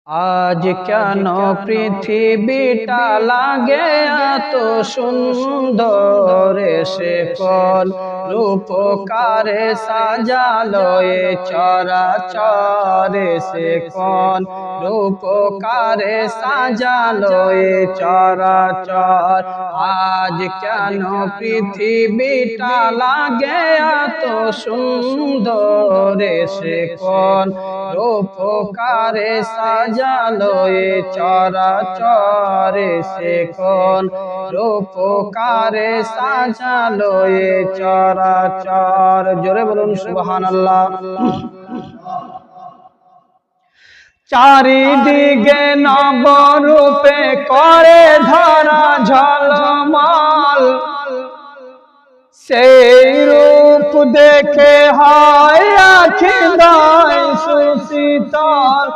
আজ কেন পৃথিবীটা লাগে এত সুন্দর, সে কোন রূপকারে সাজালো এ চরাচরে, সে কোন রূপকারে সাজালো এ চরাচর। আজ কেন পৃথিবীটা লাগে এত সুন্দর, সে কোন রূপকারে সাজালো এ চরাচরে, সে কোন রূপকারে সাজালো এ চরাচর। জোরে বলুন সুবহানাল্লাহ। চারিদিকে নবরূপে করে ধরা ঝলমল, সেই রূপ দেখে হয় আখি দায় সুশীতল।